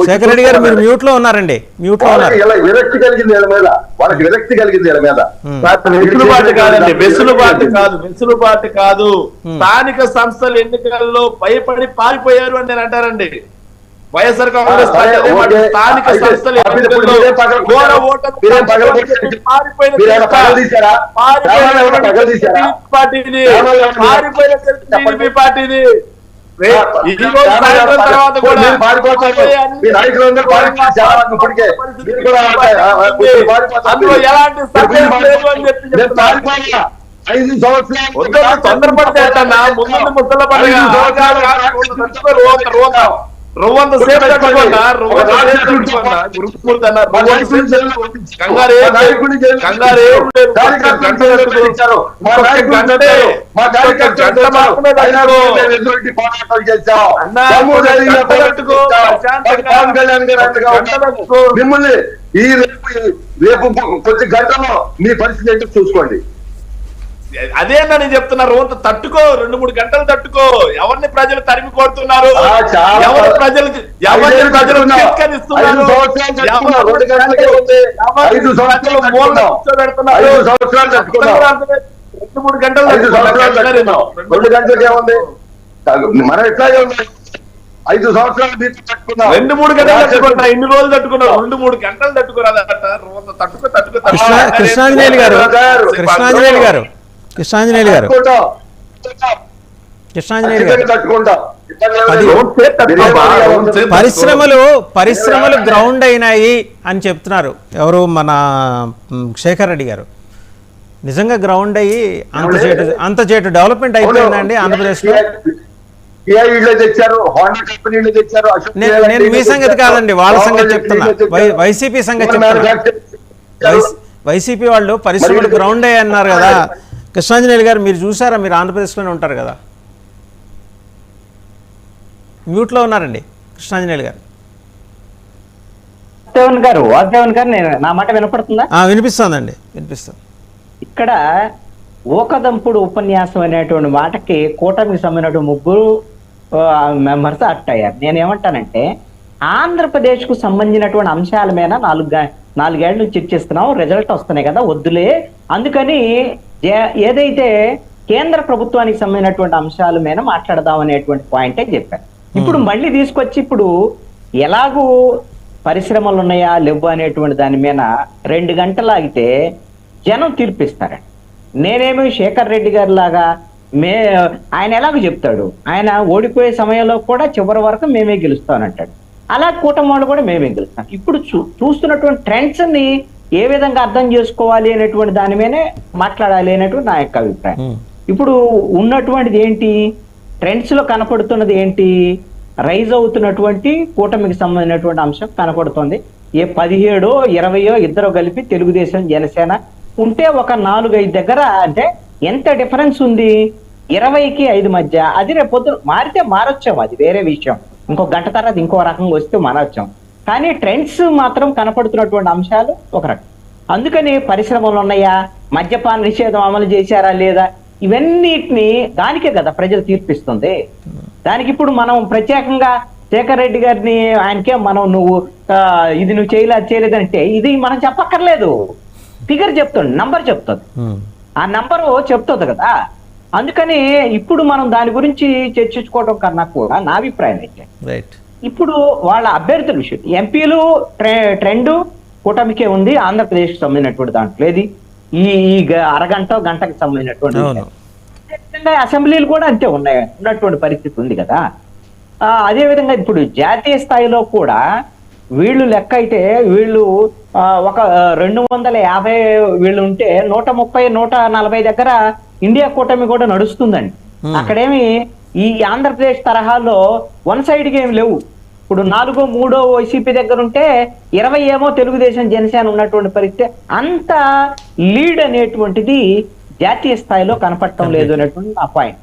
శేఖర్ రెడ్డి గారు మీరు మ్యూట్ లో ఉన్నారండి, మ్యూట్ లో ఉన్నారు. విరక్తి కలిగింది వీళ్ళ మీద, వాళ్ళకి విరక్తి కలిగింది వీళ్ళ మీద. వెసులుబాటు కాదండి, వెసులుబాటు కాదు. స్థానిక సంస్థల ఎన్నికల్లో భయపడి పారిపోయారు అని నేను అంటారండి. వైఎస్ఆర్ కాంగ్రెస్ పార్టీ స్థానిక సంస్థల ఎన్నికల్లో ఘోర ఓటమి పారిపోయిన పార్టీని ఈ రోజు సాయంత్రం తర్వాత కూడా అందులో ఎలాంటి సందేహం లేదు అని చెప్పి తొందరపడితే ముందు ముద్దల పండుగ రవ్వంత సేపు కట్టుకున్నా మిమ్మల్ని ఈ రేపు కొద్ది గంటలో మీ పరిస్థితి ఏంటో చూసుకోండి. అదే నేను చెప్తున్నా, రోజు తట్టుకో, 2-3 గంటలు తట్టుకో. ఎవరిని ప్రజలు తరిమి కొడుతున్నారు, ఎవరు ప్రజలు చిత్కరిస్తున్నారు, మనం ఎట్లాగే ఉంది 5 సంవత్సరాలు 2-3 గంటలు తట్టుకున్నా. ఇన్ని రోజులు తట్టుకున్నావు, 2-3 గంటలు తట్టుకోరాదట. కృష్ణాంజనేయులు గారు పరిశ్రమలు గ్రౌండ్ అయినాయి అని చెప్తున్నారు ఎవరు, మన శేఖర్ రెడ్డి గారు. నిజంగా గ్రౌండ్ అయ్యి అంత చేటు డెవలప్మెంట్ అయిపోయిందండి ఆంధ్రప్రదేశ్ లో. నేను మీ సంగతి కాదండి, వాళ్ళ సంగతి చెప్తున్నా, వైసీపీ సంగతి చెప్తున్నా. వైసీపీ వాళ్ళు పరిశ్రమలు గ్రౌండ్ అయ్యి అన్నారు కదా. కృష్ణాంజనేయులు గారు మీరు చూసారా? మీరు ఆంధ్రప్రదేశ్లోనే ఉంటారు కదా. మ్యూట్లో ఉన్నారండి కృష్ణాంజనేయులు గారు. వాగ్దేవన్ గారు నా మాట వినపడుతుందా? వినిపిస్తుందండి, వినిపిస్తుంది. ఇక్కడ ఓకదంపుడు ఉపన్యాసం అనేటువంటి మాటకి కూటమికి సంబంధించిన 3 మెంబర్స్ అట్ అయ్యారు. నేనేమంటానంటే, ఆంధ్రప్రదేశ్ కు సంబంధించినటువంటి అంశాల మీద 4 ఏళ్ల నుంచి చర్చిస్తున్నాం, రిజల్ట్ వస్తున్నాయి కదా, వద్దులే. అందుకని ఏదైతే కేంద్ర ప్రభుత్వానికి సంబంధించినటువంటి అంశాల మీద మాట్లాడదాం అనేటువంటి పాయింటే చెప్పారు. ఇప్పుడు మళ్ళీ తీసుకొచ్చి ఇప్పుడు ఎలాగూ పరిశ్రమలు ఉన్నాయా లేవు అనేటువంటి దాని మీద 2 గంటలు ఆగితే జనం తీర్పిస్తారండి. నేనేమి శేఖర్ రెడ్డి గారి లాగా ఆయన ఎలాగో చెప్తాడు, ఆయన ఓడిపోయే సమయంలో కూడా చివరి వరకు మేమే గెలుస్తానంటాడు. అలా కూటమి వాళ్ళు కూడా మేమే గెలుస్తాం. ఇప్పుడు చూస్తున్నటువంటి ట్రెండ్స్ ని ఏ విధంగా అర్థం చేసుకోవాలి అనేటువంటి దాని మీదనే మాట్లాడాలి అనేటువంటి నా యొక్క అభిప్రాయం. ఇప్పుడు ఉన్నటువంటిది ఏంటి, ట్రెండ్స్ లో కనపడుతున్నది ఏంటి, రైజ్ అవుతున్నటువంటి కూటమికి సంబంధించినటువంటి అంశం కనపడుతుంది. 17 20 ఇద్దరు కలిపి తెలుగుదేశం జనసేన ఉంటే ఒక 4-5 దగ్గర, అంటే ఎంత డిఫరెన్స్ ఉంది 20కి 5 మధ్య. అది రేపొద్దు మారితే మారొచ్చాం, అది వేరే విషయం. ఇంకో గంట తర్వాత ఇంకో రకంగా వస్తే మారొచ్చాం. కానీ ట్రెండ్స్ మాత్రం కనపడుతున్నటువంటి అంశాలు ఒక రకం. అందుకని పరిశ్రమలు ఉన్నాయా, మద్యపాన నిషేధం అమలు చేశారా లేదా, ఇవన్నిటిని దానికే కదా ప్రజలు తీర్పిస్తుంది. దానికి ఇప్పుడు మనం ప్రత్యేకంగా శేఖర్ రెడ్డి గారిని ఆయనకే నువ్వు ఇది నువ్వు చేయలేదంటే ఇది మనం చెప్పక్కర్లేదు. ఫిగర్ చెప్తుంది, నంబర్ చెప్తుంది, ఆ నంబరు చెప్తుంది కదా. అందుకని ఇప్పుడు మనం దాని గురించి చర్చించుకోవడం కన్నా కూడా నా అభిప్రాయం అయితే ఇప్పుడు వాళ్ళ అభ్యర్థుల విషయం, ఎంపీలు ట్రెండ్ కూటమికే ఉంది, ఆంధ్రప్రదేశ్ కి సంబంధించినటువంటి దాంట్లో ఏది ఈ గంటకి సంబంధించినటువంటి అసెంబ్లీలు కూడా అంతే ఉన్నటువంటి పరిస్థితి ఉంది కదా. అదే విధంగా ఇప్పుడు జాతీయ స్థాయిలో కూడా వీళ్ళు లెక్క అయితే వీళ్ళు ఒక 250 వీళ్ళు ఉంటే 130 140 దగ్గర ఇండియా కూటమి కూడా నడుస్తుందండి. అక్కడేమి ఈ ఆంధ్రప్రదేశ్ తరహాలో 1 సైడ్ గా ఏమి లేవు. ఇప్పుడు 4 3 వైసీపీ దగ్గర ఉంటే 20 ఏమో తెలుగుదేశం జనసేన ఉన్నటువంటి పరిస్థితి. అంత లీడ్ అనేటువంటిది జాతీయ స్థాయిలో కనపడటం లేదు అనేటువంటి నా పాయింట్.